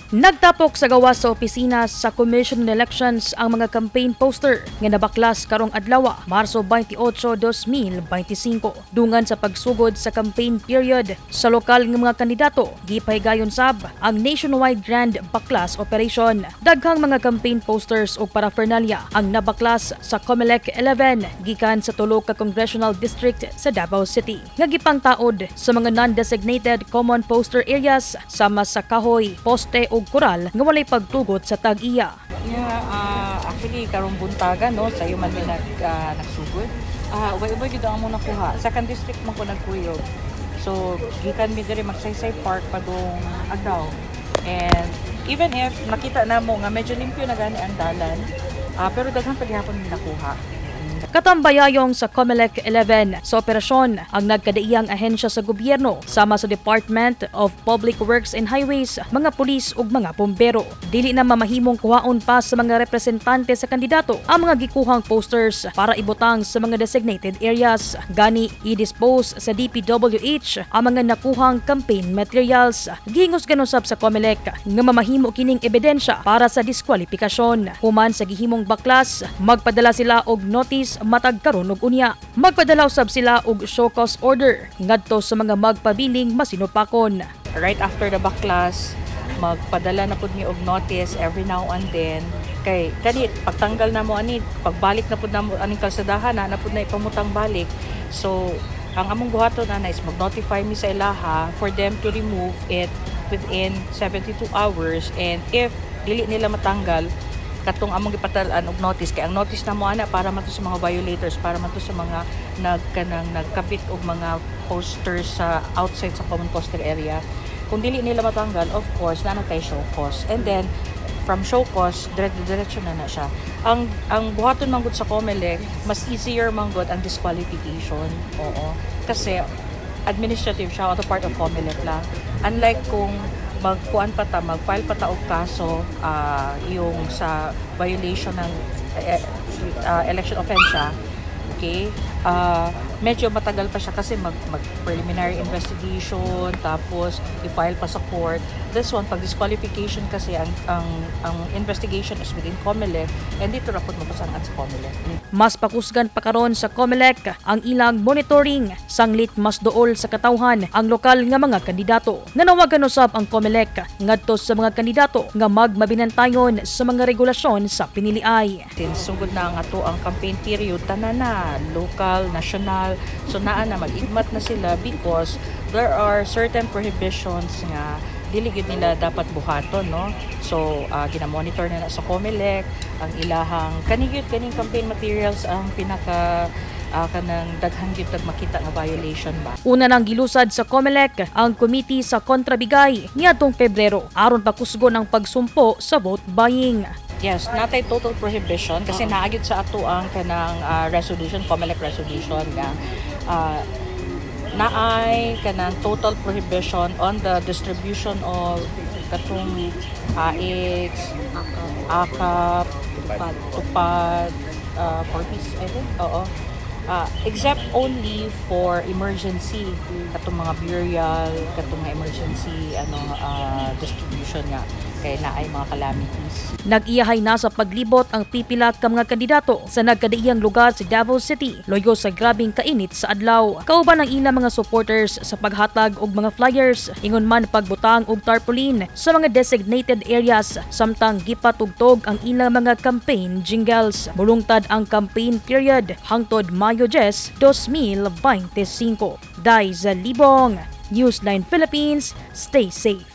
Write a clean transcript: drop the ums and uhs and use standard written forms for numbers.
Nagtapok sa gawas sa opisina sa Commission on Elections ang mga campaign poster nga nabaklas karong adlaw, Marso 28, 2025, dungan sa pagsugod sa campaign period sa lokal nga mga kandidato. Gipahigayon sab ang nationwide grand baklas operation. Daghang mga campaign posters o paraphernalia ang nabaklas sa COMELEC 11 gikan sa tulo ka congressional district sa Davao City. Nga gipangtaud sa mga non-designated common poster areas sama sa kahoy, poste ug koral nga walay pagtugot sa tag-iya. Actually karong buntaga no sa man mi nagsugod. Way gid ang mo nakuha. Second district man ko nagkuyog. So gikan mi diri magsaysay park padung adlaw. And even if nakita na mo nga medyo limpyo na gani ang dalan, pero daghang paghihapon mi nakuha. Katambayayong sa COMELEC 11 sa operasyon ang nagkadaiyang ahensya sa gobyerno sama sa Department of Public Works and Highways, mga pulis ug mga bombero. Dili na mamahimong kuhaon pa sa mga representante sa kandidato ang mga gikuhang posters para ibutang sa mga designated areas. Gani i-dispose sa DPWH ang mga nakuhang campaign materials. Gingos ganusab sa COMELEC nga mamahimo kining ebidensya para sa diskwalifikasyon. Human sa gihimong baklas, magpadala sila og notice matag karon og unya. Magpadala usab sila og show cause order ngadto sa mga magpabiling masinupakon. Right after the baklas, magpadala na pud mi og notice every now and then kay kani pagtanggal na mo ani pagbalik na pud na mo aning kalsadahan na pud na ipamutang balik. So ang among buhaton na is mag-notify mi sa ilaha for them to remove it within 72 hours, and if dili nila matanggal katong among gipatalan og notice kay ang notice na mo ana para man to sa mga violators, para man to sa mga nagkabit og mga posters sa outside sa common poster area. Kung dili nila matanggal, of course na kay show cause, and then from show cause diretso na siya. Ang buhaton man gud sa COMELEC, mas easier man gud ang disqualification. Oo, kasi administrative siya, auto part of COMELEC lang. Unlike kung mag-file pa ta og kaso yung sa violation ng election offense siya, okay, medyo matagal pa siya kasi mag preliminary investigation tapos i-file pa sa court. This one, pag disqualification kasi ang investigation is within COMELEC, and dito ra pud mapasangan sa COMELEC. Mas pakusgan pa karon sa COMELEC ang ilang monitoring, sanglit mas duol sa katawhan ang lokal nga mga kandidato. Nanawagan usab ang COMELEC ngadto sa mga kandidato nga magmabinantayon sa mga regulasyon sa piniliay. Sugod na ang ato ang campaign period, tanan na local, national, so naa na mag-igmat na sila because there are certain prohibitions nga dili gid nila dapat buhaton, no? So gina-monitor na sa COMELEC ang ilahang kaning campaign materials ang pinaka kanang daghang gyud makita nga violation ba. Una nang gilusad sa COMELEC ang committee sa kontrabigay niadtong Pebrero aron pakusgon ang pagsumpo sa vote buying. Yes, natay total prohibition kasi naagid sa ato ang kanang resolution, COMELEC resolution nga naay kanang total prohibition on the distribution of katong AX, akap, tupad, porpis, I think. Oo. Except only for emergency, katong mga burial, katong mga emergency distribution nga kay naay mga calamities. Nag-iyahay na sa paglibot ang pipila ka mga kandidato sa nagkadaiyang lugar sa Davao City, loyo sa grabing kainit sa adlaw. Kauban ang ilang mga supporters sa paghatag og mga flyers, ingon man pagbutang og tarpaulin sa mga designated areas, samtang gipatugtog ang ilang mga campaign jingles. Mulungtad ang campaign period hangtod Mayo 10, 2025. Dai sa Libong, Newsline Philippines, stay safe.